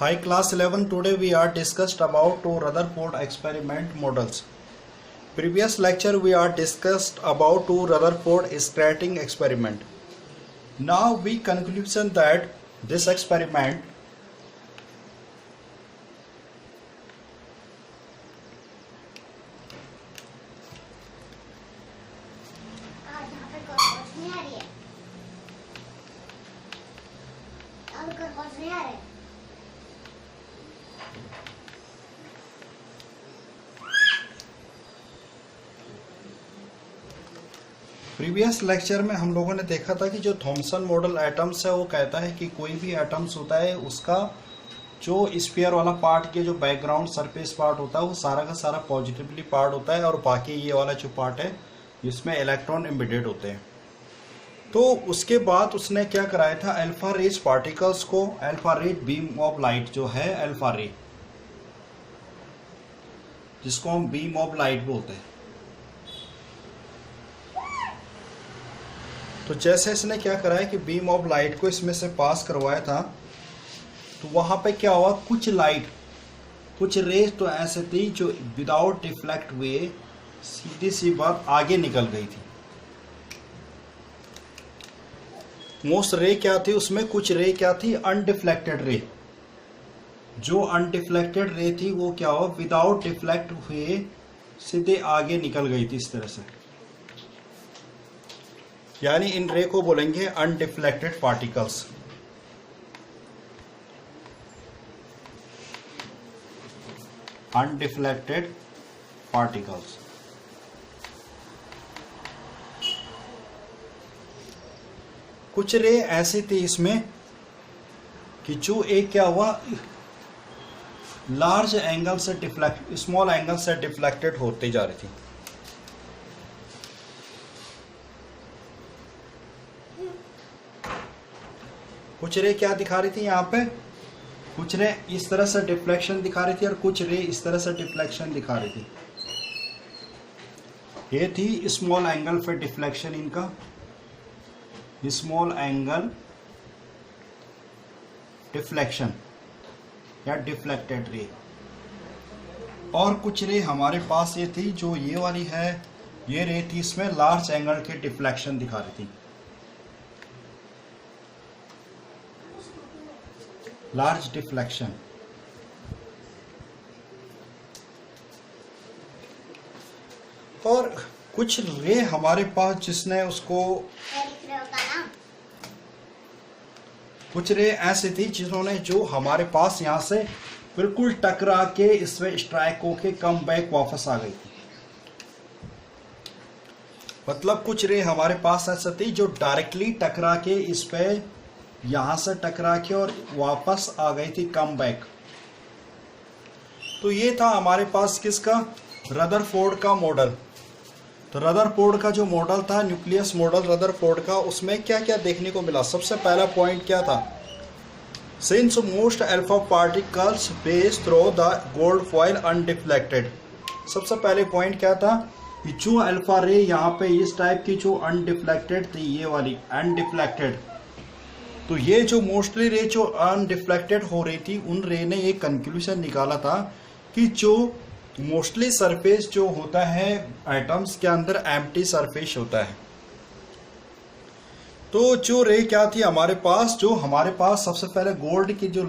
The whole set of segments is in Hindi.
Hi class 11, today we are discussed about two Rutherford experiment models. Previous lecture we are discussed about two Rutherford scattering experiment. Now we conclusion that this experiment previous lecture में हम लोगों ने देखा था कि जो थॉमसन मॉडल एटम्स है वो कहता है कि कोई भी एटम्स होता है उसका जो स्फीयर वाला पार्ट के जो बैकग्राउंड सरफेस पार्ट होता है वो सारा का सारा पॉजिटिवली पार्ट होता है और बाकी ये वाला जो पार्ट है जिसमें इलेक्ट्रॉन एम्बेडेड होते हैं। तो उसके बाद उसने क्या कराया था, अल्फा रेज पार्टिकल्स को alpha rays beam of light जो है अल्फा रे, जिसको हम बीम ऑफ लाइट बोलते हैं। तो जैसे इसने क्या कराया कि बीम ऑफ लाइट को इसमें से पास करवाया था, तो वहां पे क्या हुआ, कुछ लाइट कुछ रेज तो ऐसे थी जो विदाउट डिफ्लेक्ट हुए सीधी सी बात आगे निकल गई थी। मोस्ट रे क्या थी उसमें, कुछ रे क्या थी अनडिफ्लेक्टेड रे। जो अनडिफ्लेक्टेड रे थी वो क्या हुआ, विदाउट डिफ्लेक्ट हुए सीधे आगे निकल गई थी इस तरह से, यानी इन रे को बोलेंगे अनडिफ्लेक्टेड पार्टिकल्स। Undeflected particles. कुछ रे ऐसी थी इसमें कि जो एक क्या हुआ, लार्ज एंगल से डिफ्लेक्ट स्मॉल एंगल से डिफ्लेक्टेड होती जा रही थी। कुछ रे क्या दिखा रही थी यहाँ पे, कुछ रे इस तरह से डिफ्लेक्शन दिखा रही थी और कुछ रे इस तरह से डिफ्लेक्शन दिखा रही थी। ये थी स्मॉल एंगल पे डिफ्लेक्शन, इनका स्मॉल एंगल डिफ्लेक्शन या डिफ्लेक्टेड रे। और कुछ रे हमारे पास ये थी जो ये वाली है, ये रे थी इसमें लार्ज एंगल के डिफ्लेक्शन दिखा रही थी, लार्ज डिफ्लेक्शन। और कुछ रे हमारे पास जिसने उसको, कुछ रे ऐसे थी जिन्होंने जो हमारे पास यहां से बिल्कुल टकरा के इसमें स्ट्राइक होके कम बैक वापस आ गई थी। मतलब कुछ रे हमारे पास ऐसे थी जो डायरेक्टली टकरा के इस पे यहां से टकरा के और वापस आ गई थी कम बैक। तो ये था हमारे पास किसका, रदरफोर्ड का मॉडल। तो रदरफोर्ड का जो मॉडल था, न्यूक्लियस मॉडल रदरफोर्ड का, उसमें क्या क्या देखने को मिला। सबसे पहला पॉइंट क्या था, since most alpha particles base through the gold foil undeflected. सबसे पहले पॉइंट क्या था कि जो अल्फा रे यहाँ पे इस टाइप की जो अनडिफ्लेक्टेड थी, ये वाली अनडिफ्लेक्टेड, तो ये जो मोस्टली रे जो अनडिफ्लेक्टेड हो रही थी, उन रे ने एक कंक्लूजन निकाला था कि जो मोस्टली सरफेस जो होता है एटम्स के अंदर एम्प्टी सरफेस होता है। तो जो रे क्या थी हमारे पास, जो हमारे पास सबसे पहले गोल्ड की जो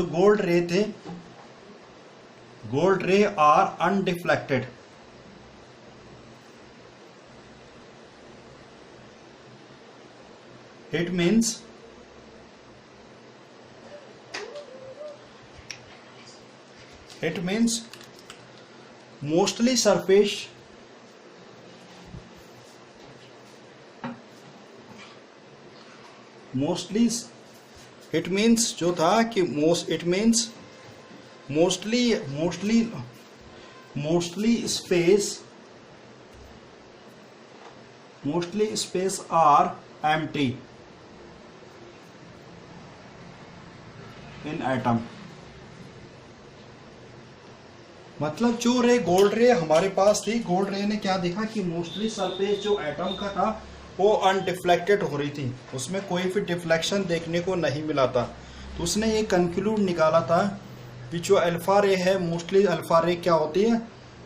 गोल्ड रे थे, gold ray are undeflected. It means mostly surface, mostly it means जो था कि it means mostly space are empty in atom. मतलब जो रे गोल्ड रे हमारे पास थी, गोल्ड रे ने क्या देखा कि मोस्टली सरफेस जो एटम का था वो अनडिफ्लेक्टेड हो रही थी, उसमें कोई भी डिफ्लेक्शन देखने को नहीं मिला था। तो उसने ये कंक्लूड निकाला था कि जो अल्फा रे है, मोस्टली अल्फा रे क्या होती है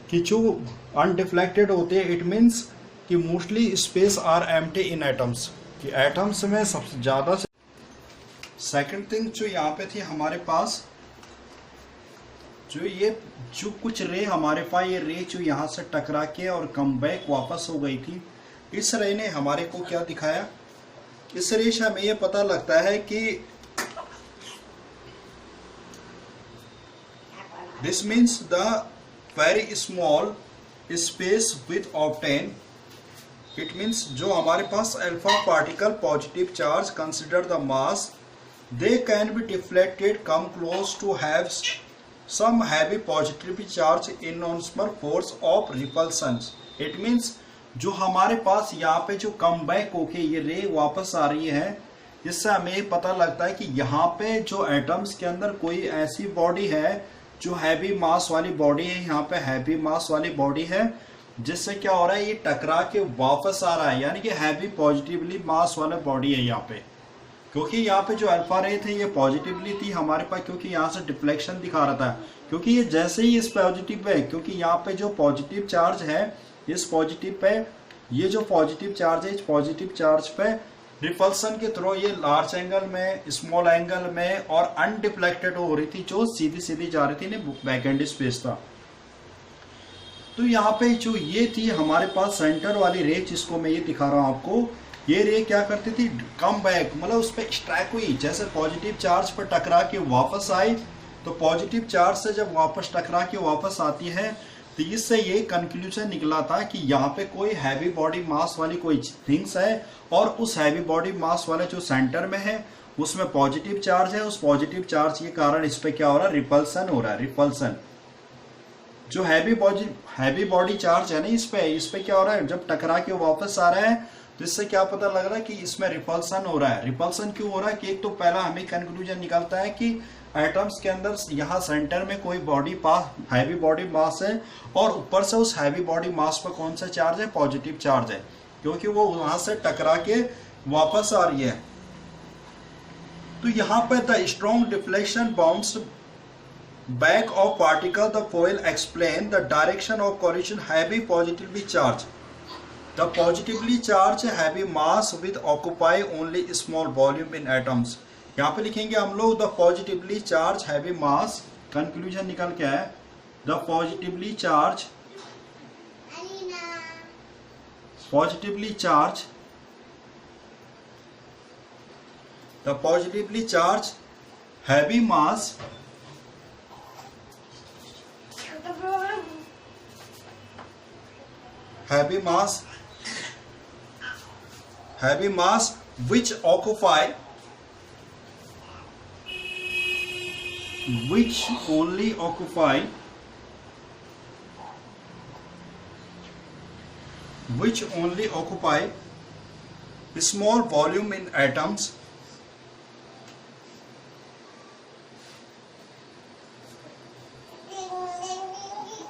कि जो अनडिफ्लेक्टेड होते हैं, इट मीन्स कि mostly space are empty in atoms, कि एटम्स में सबसे ज़्यादा। सेकंड थिंग जो यहाँ पे थी हमारे पास, जो कुछ रे हमारे पास, ये रे जो यहाँ से टकरा के और कम बैक वापस हो गई थी, इस रे ने हमारे को क्या दिखाया, इस रे से हमें ये पता लगता है कि this means the very small space with obtain, it means जो हमारे पास alpha particle positive charge consider the mass, they can be deflected come close to have some heavy positively charge enormous force of repulsion. It means जो हमारे पास यहाँ पे जो कम बैक होके ये रे वापस आ रही है, इससे हमें पता लगता है कि यहाँ पे जो एटम्स के अंदर कोई ऐसी बॉडी है जो हैवी मास वाली बॉडी है, यहाँ पे हैवी मास वाली बॉडी है, जिससे क्या हो रहा है, ये टकरा के वापस आ रहा है, यानी कि हैवी पॉजिटिवली मास वाला बॉडी है यहाँ पे। क्योंकि यहाँ पे जो अल्फा रे थे ये पॉजिटिवली थी हमारे पास, क्योंकि यहाँ से डिफ्लेक्शन दिखा रहा था, क्योंकि ये जैसे ही इस पॉजिटिव पे, क्योंकि यहाँ पे जो पॉजिटिव चार्ज है, इस पॉजिटिव पे, ये जो पॉजिटिव चार्ज है, इस पॉजिटिव चार्ज पे रिपल्सन के थ्रू ये लार्ज एंगल में, स्मॉल एंगल में और अनडिफ्लेक्टेड हो रही थी, जो सीधी सीधी जा रही थी, बैक एंड स्पेस था। तो यहाँ पे जो ये थी हमारे पास सेंटर वाली रे, जिसको मैं ये दिखा रहा हूँ आपको, ये रे क्या करती थी, कम बैक, मतलब उस पर स्ट्राइक हुई, जैसे पॉजिटिव चार्ज पर टकरा के वापस आई, तो पॉजिटिव चार्ज से जब वापस टकरा के वापस आती है, तो इससे ये कंक्लूजन निकला था कि यहाँ पे कोई हैवी बॉडी मास वाली कोई थिंग्स है, और उस हैवी बॉडी मास वाले जो सेंटर में है उसमें पॉजिटिव चार्ज है, उस पॉजिटिव चार्ज के कारण इस पे क्या हो रहा है, रिपल्सन हो रहा है। रिपल्सन जो हैवी बॉडी चार्ज है ना, इस पे क्या हो रहा है, जब टकरा के वापस आ रहा है, तो इससे क्या पता लग रहा है कि इसमें रिपल्सन हो रहा है। रिपल्सन क्यों हो रहा है कि एक तो पहला हमें कंक्लूजन निकलता है कि एटम्स के अंदर यहाँ सेंटर में कोई हैवी बॉडी मास है, और ऊपर से उस हैवी बॉडी मास पर कौन सा चार्ज है, पॉजिटिव चार्ज है, क्योंकि वो वहां से टकरा के वापस आ रही है। तो यहाँ पे the strong deflection bounce back of particle the foil explain the direction of collision heavy positively charge, the positively charged heavy mass with occupy only small volume in atoms। यहाँ पे लिखेंगे हम लोग the positively charged heavy mass, conclusion निकल के है the positively charged heavy mass which only occupy small volume in atoms,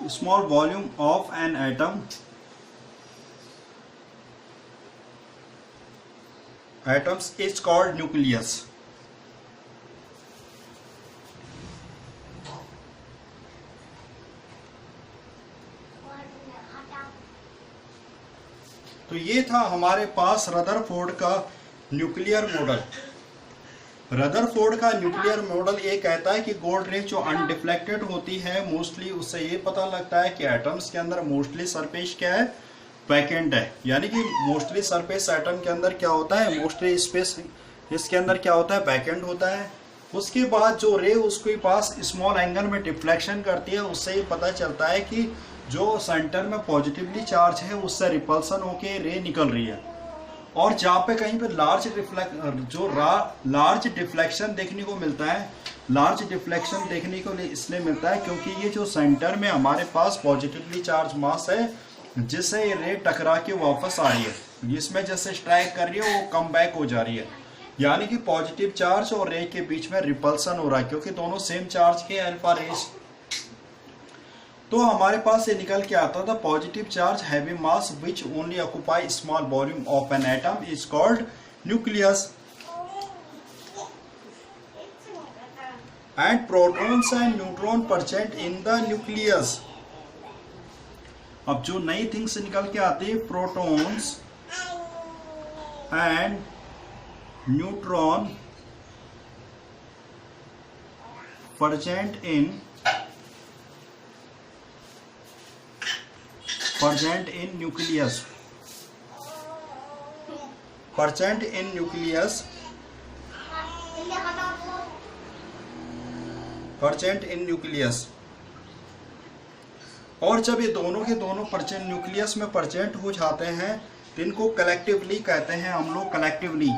small volume of an atom atoms is called nucleus। तो ये था हमारे पास रदरफोर्ड का न्यूक्लियर मॉडल। रदरफोर्ड का न्यूक्लियर मॉडल ये कहता है कि गोल्ड रे जो अनडिफ्लेक्टेड होती है मोस्टली, उससे ये पता लगता है कि एटम्स के अंदर मोस्टली सरफेस क्या है, वैकेंट है, यानी कि मोस्टली सरफेस एटम के अंदर क्या होता है, मोस्टली स्पेस इसके अंदर क्या होता है, वैकेंट होता है। उसके बाद जो रे उसके पास स्मॉल एंगल में डिफ्लेक्शन करती है, उससे ये पता चलता है कि जो सेंटर में पॉजिटिवली चार्ज है उससे रिपल्सन होके रे निकल रही है। और जहाँ पे कहीं पे लार्ज डिफ्लेक्शन देखने को मिलता है, लार्ज डिफ्लेक्शन देखने को इसलिए मिलता है क्योंकि ये जो सेंटर में हमारे पास पॉजिटिवली चार्ज मास है, जिससे ये रे टकरा के वापस आ रही है, इसमें जैसे स्ट्राइक कर रही है वो कम बैक हो जा रही है, यानी कि पॉजिटिव चार्ज और रे के बीच में रिपल्सन हो रहा है, क्योंकि दोनों सेम चार्ज के अल्फा रेस। तो हमारे पास ये निकल के आता था positive charge heavy mass which only occupy small volume of an atom is called nucleus. And protons and neutron present in the nucleus. अब जो नई थिंग्स निकल के आती है, protons and neutron present in nucleus, present in nucleus, present in nucleus. और जब ये दोनों के दोनों प्रेजेंट न्यूक्लियस में प्रेजेंट हो जाते हैं तो इनको कलेक्टिवली कहते हैं हम लोग, कलेक्टिवली।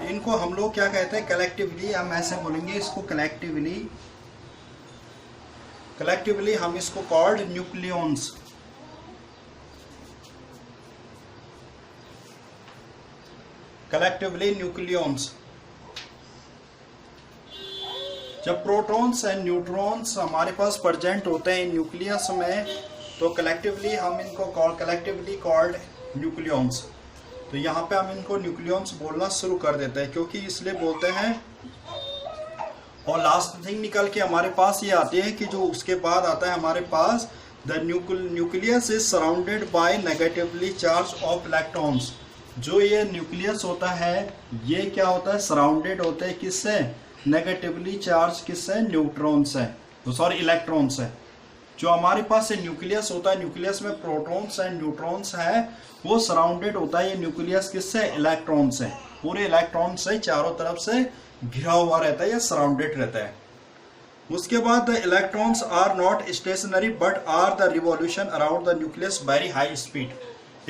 इनको हम लोग क्या कहते हैं, कलेक्टिवली। हम ऐसे बोलेंगे इसको कलेक्टिवली, कलेक्टिवली हम इसको कॉल्ड न्यूक्लियॉन्स। Collectively nucleons. जब प्रोटॉन्स एंड न्यूट्रॉन्स हमारे पास प्रेजेंट होते हैं न्यूक्लियस में, तो कलेक्टिवली हम इनको कलेक्टिवली कॉल्ड न्यूक्लियॉन्स। तो यहाँ पे हम इनको न्यूक्लियॉन्स बोलना शुरू कर देते हैं, क्योंकि इसलिए बोलते हैं। और लास्ट थिंग निकल के हमारे पास ये आती है कि जो उसके बाद आता है हमारे पास, the nucleus is surrounded by negatively charge of electrons. जो ये न्यूक्लियस होता है ये क्या होता है, सराउंडेड होते हैं किससे, नेगेटिवली चार्ज किससे, न्यूट्रॉन से, सॉरी इलेक्ट्रॉन से। जो हमारे पास ये न्यूक्लियस होता है, न्यूक्लियस में प्रोटॉन्स एंड न्यूट्रॉन्स है, वो सराउंडेड होता है ये न्यूक्लियस किससे, इलेक्ट्रॉन से। पूरे इलेक्ट्रॉन से चारों तरफ से घिरा हुआ रहता है या सराउंडेड रहता है। उसके बाद the electrons are not stationary but are the revolution around the nucleus very high speed.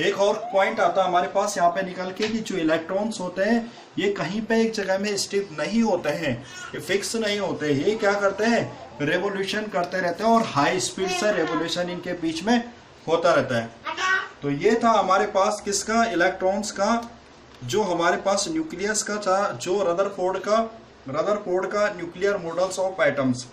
एक और पॉइंट आता है हमारे पास यहाँ पे निकल के कि जो इलेक्ट्रॉन्स होते हैं ये कहीं पे एक जगह में स्टिफ नहीं होते हैं, ये फिक्स नहीं होते। ये क्या करते हैं, रेवोल्यूशन करते रहते हैं और हाई स्पीड से रेवोल्यूशन इनके बीच में होता रहता है। तो ये था हमारे पास किसका, इलेक्ट्रॉन्स का, जो हमारे पास न्यूक्लियस का था, जो रदरफोर्ड का न्यूक्लियर मॉडल्स ऑफ एटम्स।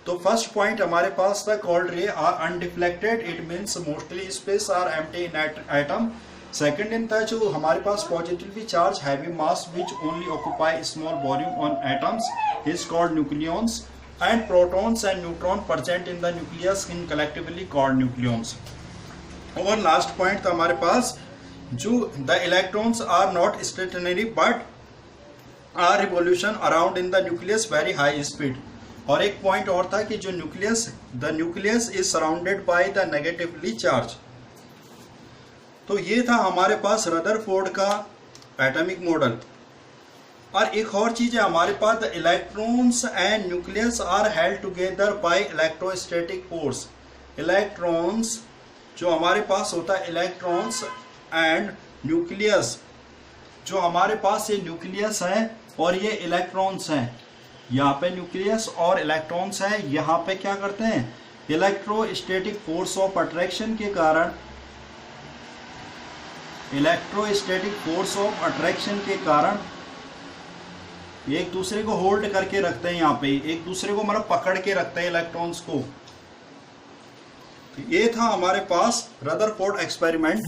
तो फर्स्ट पॉइंट हमारे पास था, cold ray are undeflected, it means mostly space are empty in atom. Second इन था जो हमारे पास positively charge heavy mass which only occupy small volume on atoms is called nucleons, and protons and neutron present in the nucleus in collectively called nucleons. और लास्ट पॉइंट था हमारे पास, जो the electrons are not stationary but are revolution around in the nucleus very high speed. और एक पॉइंट और था कि जो the nucleus is surrounded by the negatively charge. तो ये था हमारे पास रदरफोर्ड का एटॉमिक मॉडल। और एक और चीज है हमारे पास, the electrons and nucleus are held together by electrostatic force. Electrons जो हमारे पास होता है, इलेक्ट्रॉन्स एंड न्यूक्लियस, जो हमारे पास ये न्यूक्लियस है और ये इलेक्ट्रॉन्स हैं, यहाँ पे न्यूक्लियस और इलेक्ट्रॉन्स हैं, यहाँ पे क्या करते हैं, इलेक्ट्रोस्टैटिक फोर्स ऑफ अट्रैक्शन के कारण, इलेक्ट्रोस्टैटिक फोर्स ऑफ अट्रैक्शन के कारण एक दूसरे को होल्ड करके रखते हैं, यहाँ पे एक दूसरे को मतलब पकड़ के रखते हैं इलेक्ट्रॉन्स को। तो ये था हमारे पास रदरफोर्ड एक्सपेरिमेंट।